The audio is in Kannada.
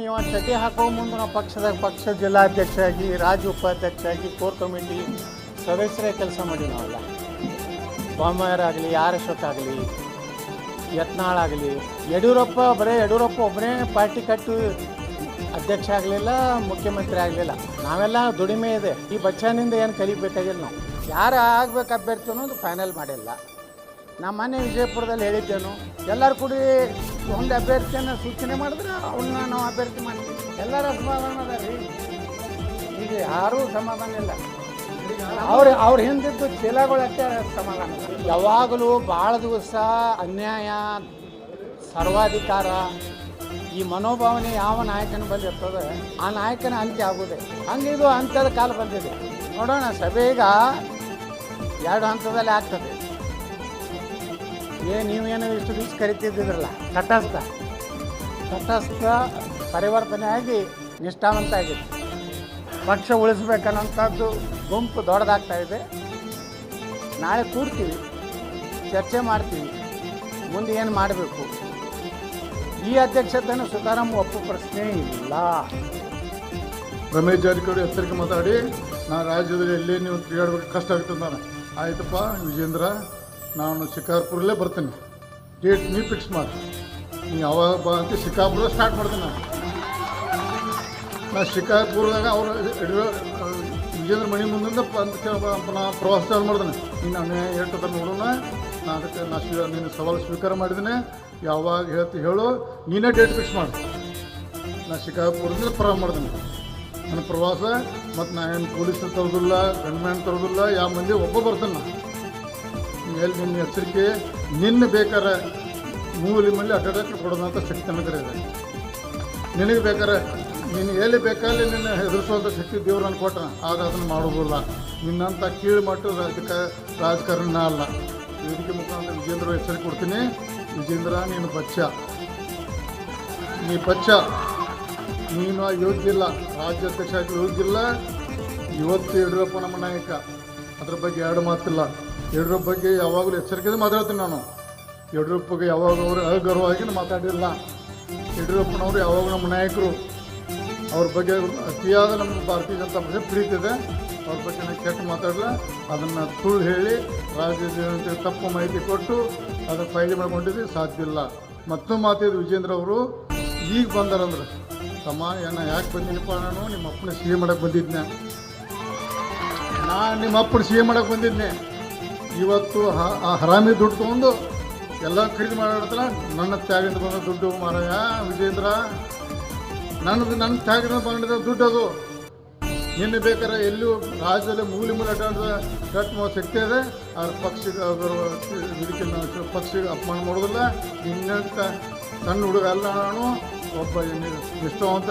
ಇವ ಚಟಿ ಹಾಕೋ ಮುಂದೆ ನಾವು ಪಕ್ಷ ಜಿಲ್ಲಾಧ್ಯಕ್ಷ ಆಗಿ ರಾಜ್ಯ ಉಪಾಧ್ಯಕ್ಷ ಆಗಿ ಕೋರ್ ಕಮಿಟಿ ಸದಸ್ಯರೇ ಕೆಲಸ ಮಾಡಿ ನಾವೆಲ್ಲ ಬೊಮ್ಮಾಯರಾಗಲಿ ಆರ್ ಅಶೋಕ್ ಆಗಲಿ ಯತ್ನಾಳ್ ಆಗಲಿ ಯಡಿಯೂರಪ್ಪ ಒಬ್ಬರೇ ಪಾರ್ಟಿ ಕಟ್ಟು ಅಧ್ಯಕ್ಷ ಆಗಲಿಲ್ಲ, ಮುಖ್ಯಮಂತ್ರಿ ಆಗಲಿಲ್ಲ. ನಾವೆಲ್ಲ ದುಡಿಮೆ ಇದೆ. ಈ ಬಚ್ಚನಿಂದ ಏನು ಕಲಿಬೇಕಾಗಿಲ್ಲ. ನಾವು ಯಾರು ಆಗ್ಬೇಕು ಅಭ್ಯರ್ಥಿ ಅನ್ನೋದು ಫೈನಲ್ ಮಾಡಿಲ್ಲ. ನಮ್ಮ ಮನೆ ವಿಜಯಪುರದಲ್ಲಿ ಹೇಳಿದ್ದೇನು, ಎಲ್ಲರೂ ಕೂಡಿ ಒಂದು ಅಭ್ಯರ್ಥಿಯನ್ನು ಸೂಚನೆ ಮಾಡಿದ್ರೆ ಅವನ್ನ ನಾವು ಅಭ್ಯರ್ಥಿ ಮಾಡ್ತೀವಿ. ಎಲ್ಲರ ಸಮಾಧಾನ ಅದ ರೀ. ಈಗ ಯಾರೂ ಸಮಾಧಾನ ಇಲ್ಲ. ಅವ್ರ ಹಿಂದಿದ್ದು ಚೀಲಗಳು ಅಷ್ಟೇ ಸಮಾಧಾನ. ಯಾವಾಗಲೂ ಭಾಳ ದಿವಸ ಅನ್ಯಾಯ, ಸರ್ವಾಧಿಕಾರ, ಈ ಮನೋಭಾವನೆ ಯಾವ ನಾಯಕನ ಬಳಿ ಇರ್ತದೆ ಆ ನಾಯಕನ ಅಂತ್ಯ ಆಗೋದೆ. ಹಂಗೆ ಇದು ಅಂತ್ಯದ ಕಾಲ ಬಂದಿದೆ. ನೋಡೋಣ, ಸಭೆ ಈಗ 2 ಹಂತದಲ್ಲಿ ಆಗ್ತದೆ. ನೀವೇನು ಇಷ್ಟು ದಿವಸ ಕರಿತಿದ್ದಿದ್ರಲ್ಲ, ತಟಸ್ಥ ಪರಿವರ್ತನೆ ಆಗಿ ನಿಷ್ಠಾವಂತ ಆಗಿದೆ. ಪಕ್ಷ ಉಳಿಸ್ಬೇಕನ್ನೋಂಥದ್ದು ಗುಂಪು ದೊಡ್ಡದಾಗ್ತಾ ಇದೆ. ನಾಳೆ ಕೂಡ್ತೀವಿ, ಚರ್ಚೆ ಮಾಡ್ತೀವಿ, ಮುಂದೆ ಏನು ಮಾಡಬೇಕು. ಈ ಅಧ್ಯಕ್ಷತೆಯನ್ನು ಸುತಾರಾಮ್ ಒಪ್ಪು ಪ್ರಶ್ನೆ ಇಲ್ಲ. ರಮೇಶ್ ಜಾರಕಿಹೊಳಿ ಎಚ್ಚರಿಕೆ ಮಾತಾಡಿ, ನಾನು ರಾಜ್ಯದಲ್ಲಿ ಎಲ್ಲೇ ನೀವು ತಿರುಗಾಡಬೇಕು ಕಷ್ಟ ಆಗ್ತದೆ. ನಾನು ಆಯ್ತಪ್ಪ ವಿಜೇಂದ್ರ, ನಾನು ಶಿಕಾರ್ಪುರಲ್ಲೇ ಬರ್ತೀನಿ, ಡೇಟ್ ನೀವು ಫಿಕ್ಸ್ ಮಾಡಿ, ನೀವು ಯಾವಾಗ ಬಾ ಅಂತ ಶಿಕಾರ್ಪುರ ಸ್ಟಾರ್ಟ್ ಮಾಡ್ತೀನಿ. ನಾನು ಶಿಕಾರ್ಪುರದಾಗ ಅವರು ವಿಜೇಂದ್ರ ಮನೆ ಮುಂದಿಂದ ನಾ ಪ್ರವಾಸ ಚಾಲು ಮಾಡ್ದೇನೆ. ನೀನು ಅನ್ಯಾಯ ಹೇಳ್ತದ ನೋಡೋಣ. ನಾನು ಅದಕ್ಕೆ ನೀನು ಸವಾಲು ಸ್ವೀಕಾರ ಮಾಡಿದ್ದೀನಿ. ಯಾವಾಗ ಹೇಳು, ನೀನೇ ಡೇಟ್ ಫಿಕ್ಸ್ ಮಾಡಿ. ನಾನು ಶಿಕಾರ್ಪುರದಿಂದ ಪ್ರಾರಂಭ ಮಾಡ್ತೀನಿ ನನ್ನ ಪ್ರವಾಸ. ಮತ್ತು ನಾ ಏನು ಪೊಲೀಸರು ತರೋದಿಲ್ಲ, ಗನ್ಮ್ಯಾನ್ ತರೋದಿಲ್ಲ, ಯಾವ ಮಂದಿ ಒಬ್ಬ ಬರ್ತಾನೆ. ನಾನು ಎಲ್ಲಿ ನಿನ್ನ ಎಚ್ಚರಿಕೆ, ನಿನ್ನ ಬೇಕಾರೆ ಮೂಲಿ ಮಲ್ಲಿ ಅಡ್ಡಾಡಕ್ಕೆ ಕೊಡೋದಂಥ ಶಕ್ತಿ ನನಗೆ ಇದೆ. ನಿನಗೆ ಬೇಕಾರೆ ನೀನು ಎಲ್ಲಿ ಬೇಕಾದ್ರೆ ನಿನ್ನ ಹೆದರಿಸುವಂಥ ಶಕ್ತಿ ದೇವ್ರು ನಾನು ಕೊಟ್ಟ, ಆಗ ಅದನ್ನು ಮಾಡೋದಿಲ್ಲ. ನಿನ್ನಂಥ ಕೀಳು ಮಟ್ಟ ರಾಜಕಾರಣ ಅಲ್ಲ. ವೇದಿಕೆ ಮುಖಾಂತರ ವಿಜೇಂದ್ರ ಎಚ್ಚರಿಕೆ ಕೊಡ್ತೀನಿ. ವಿಜೇಂದ್ರ, ನೀನು ಬಚ್ಚ, ನೀನು ಯೋಗ್ಯ ಇಲ್ಲ, ರಾಜ್ಯಾಧ್ಯಕ್ಷ ಆಗಿ ಯೋಗ್ಯ ಇಲ್ಲ. ಇವತ್ತು ಯಡಿಯೂರಪ್ಪ ನಮ್ಮ ನಾಯಕ, ಅದ್ರ ಬಗ್ಗೆ 2 ಮಾತಿಲ್ಲ. ಯಡಿಯೂರಪ್ಪ ಬಗ್ಗೆ ಯಾವಾಗಲೂ ಎಚ್ಚರಿಕೆಯಿಂದ ಮಾತಾಡ್ತೀನಿ ನಾನು. ಯಡಿಯೂರಪ್ಪಗೆ ಯಾವಾಗ ಅವರು ಅಗೌರವವಾಗಿ ಮಾತಾಡಿಲ್ಲ. ಯಡಿಯೂರಪ್ಪನವರು ಯಾವಾಗ ನಮ್ಮ ನಾಯಕರು, ಅವ್ರ ಬಗ್ಗೆ ಅತಿಯಾದ ನಮ್ಮ ಭಾರತೀಯ ಜನತಾ ಪಕ್ಷ ಪ್ರೀತಿದೆ. ಅವ್ರ ಬಗ್ಗೆ ನಾನು ಕೆಟ್ಟ ಮಾತಾಡಲ್ಲ. ಅದನ್ನು ಸುಳ್ಳು ಹೇಳಿ ರಾಜ್ಯದ ತಪ್ಪು ಮಾಹಿತಿ ಕೊಟ್ಟು ಅದನ್ನು ಫೈಲ್ ಮಾಡ್ಕೊಂಡಿದ್ದು ಸಾಧ್ಯ ಇಲ್ಲ. ಮತ್ತೊಂದು ಮಾತಿದ್ದು, ವಿಜೇಂದ್ರ ಅವರು ಈಗ ಬಂದಾರಂದ್ರೆ, ತಮ್ಮ ಯಾಕೆ ಬಂದಿನಪ್ಪ, ನಾನು ನಿಮ್ಮ ಅಪ್ಪನ ಸಿಹಿ ಮಾಡಕ್ಕೆ ಬಂದಿದ್ದೆ. ನಾನು ನಿಮ್ಮ ಅಪ್ಪನ ಸಿಹಿ ಮಾಡಕ್ಕೆ ಬಂದಿದ್ದೆ. ಇವತ್ತು ಆ ಹರಾಮಿ ದುಡ್ಡು ತೊಗೊಂಡು ಎಲ್ಲ ಖರೀದಿ ಮಾಡಿರ್ತಾರ. ನನ್ನ ತ್ಯಾಗದಿಂದ ಬಂದ ದುಡ್ಡು ಮಾರಾಯ ವಿಜೇಂದ್ರ, ನನ್ನ ತ್ಯಾಗದಿಂದ ಬಂದಿದ್ದ ದುಡ್ಡು ಅದು. ನಿನ್ನೆ ಬೇಕಾದ್ರೆ ಎಲ್ಲೂ ರಾಜ್ಯದಲ್ಲಿ ಮೂಲಿ ಅಡ್ಡಾಡಿದ ಕಟ್ ಶಕ್ತಿ ಇದೆ. ಅವ್ರ ಇದಕ್ಕೆ ಪಕ್ಷಿಗೆ ಅಪಮಾನ ಮಾಡೋದಿಲ್ಲ. ನಿನ್ನಂತ ಸಣ್ಣ ಹುಡುಗ ಅಲ್ಲ, ನಾನು ಒಬ್ಬ ನಿಷ್ಠಾವಂತ